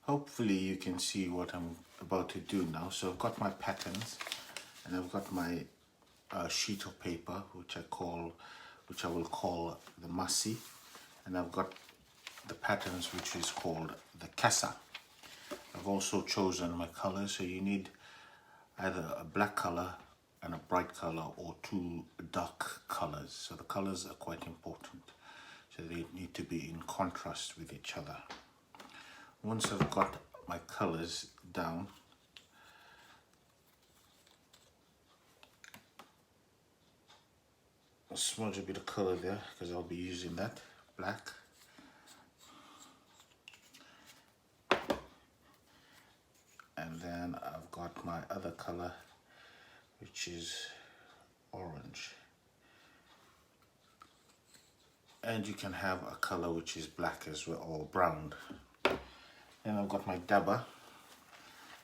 Hopefully you can see what I'm about to do now. So I've got my patterns and I've got my sheet of paper which I will call the masi, and I've got the patterns which is called the kasa. I've also chosen my colors, so you need either a black color and a bright color or two dark colors. So the colors are quite important, so they need to be in contrast with each other. Once I've got my colors down, I'll smudge a bit of color there because I'll be using that black. And then I've got my other color, which is orange. And you can have a color which is black as well, or brown. Then I've got my dabber.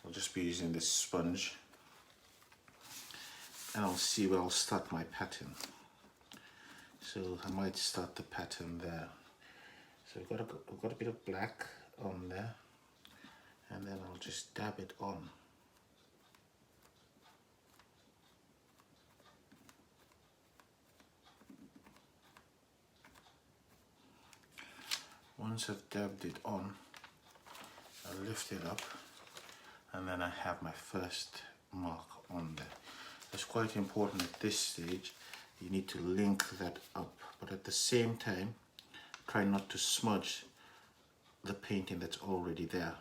I'll just be using this sponge. And I'll see where I'll start my pattern. So I might start the pattern there. So I've got a bit of black on there. And then I'll just dab it on. Once I've dabbed it on, I'll lift it up, and then I have my first mark on there. It's quite important at this stage. You need to link that up, but at the same time, try not to smudge the painting that's already there.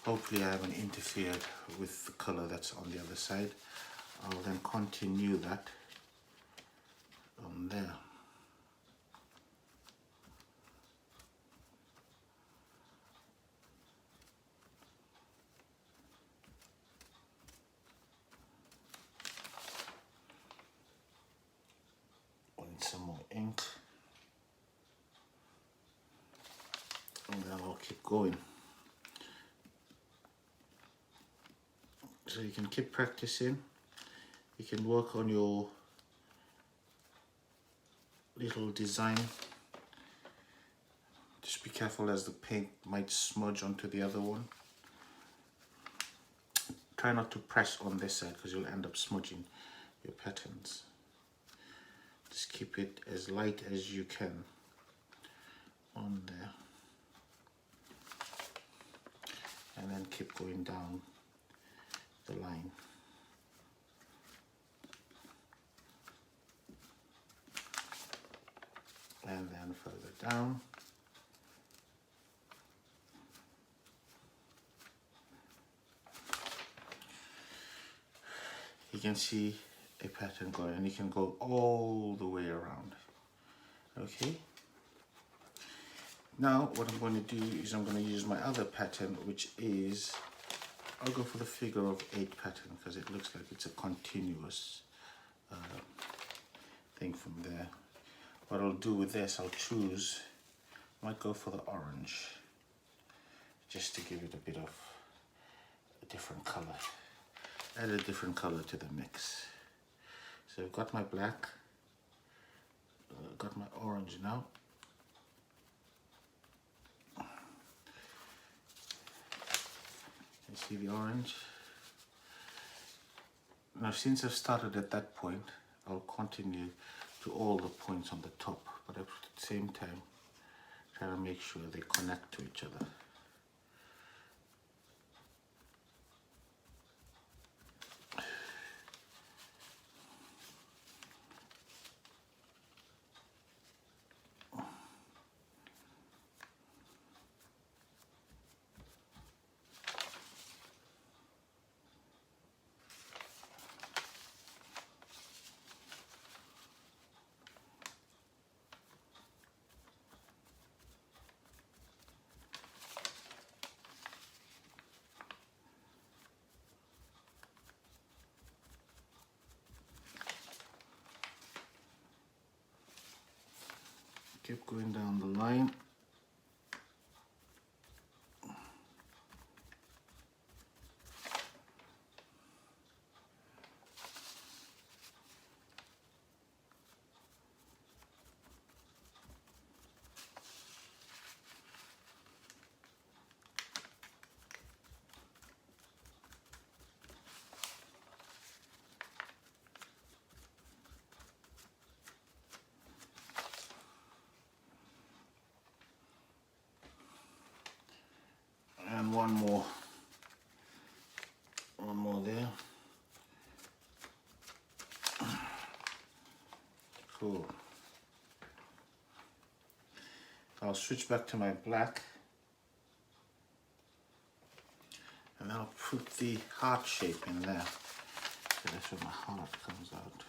Hopefully I haven't interfered with the color that's on the other side. I'll then continue that on there. Want some more ink. And then I'll keep going. So you can keep practicing. You can work on your little design. Just be careful as the paint might smudge onto the other one. Try not to press on this side because you'll end up smudging your patterns. Just keep it as light as you can on there. And then keep going down the line. And then further down. You can see a pattern going, and you can go all the way around. Okay. Now what I'm going to do is I'm going to use my other pattern, which is, I'll go for the figure of 8 pattern because it looks like it's a continuous thing from there. What I'll do with this, I'll choose, might go for the orange, just to give it a bit of a different color. Add a different color to the mix. So I've got my black, got my orange now. You see the orange? Now since I've started at that point, I'll continue to all the points on the top, but at the same time try to make sure they connect to each other. Keep going down the line. one more there. Cool. I'll switch back to my black, and I'll put the heart shape in there. So that's where my heart comes out.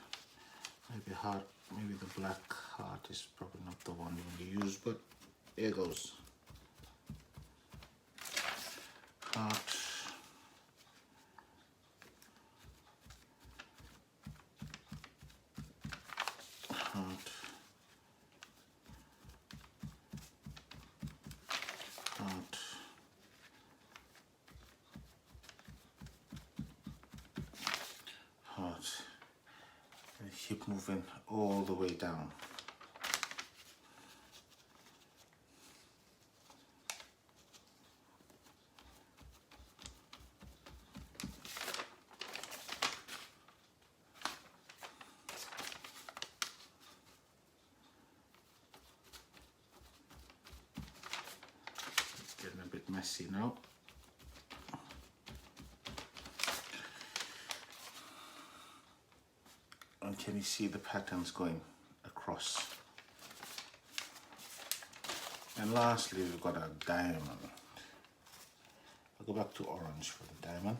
Maybe the black heart is probably not the one you want to use, but here goes. Heart. Heart. Heart. Heart. And keep moving all the way down. Getting a bit messy now. And can you see the patterns going across? And lastly, we've got a diamond. I'll go back to orange for the diamond.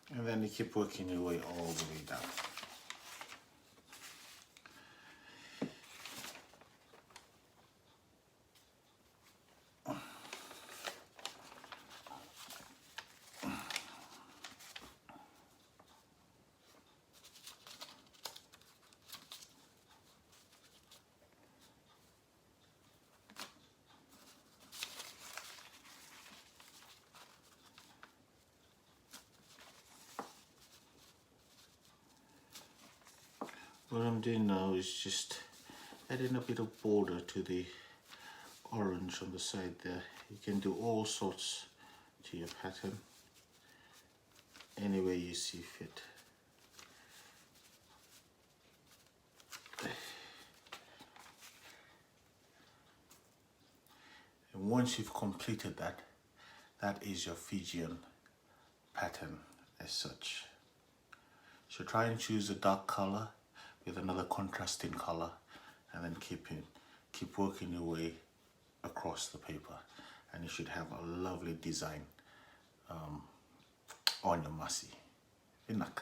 And then you keep working your way all the way down. What I'm doing now is just adding a bit of border to the orange on the side there. You can do all sorts to your pattern, any way you see fit. And once you've completed that, that is your Fijian pattern as such. So try and choose a dark color with another contrasting color, and then keep working your way across the paper, and you should have a lovely design on your masi. Inak.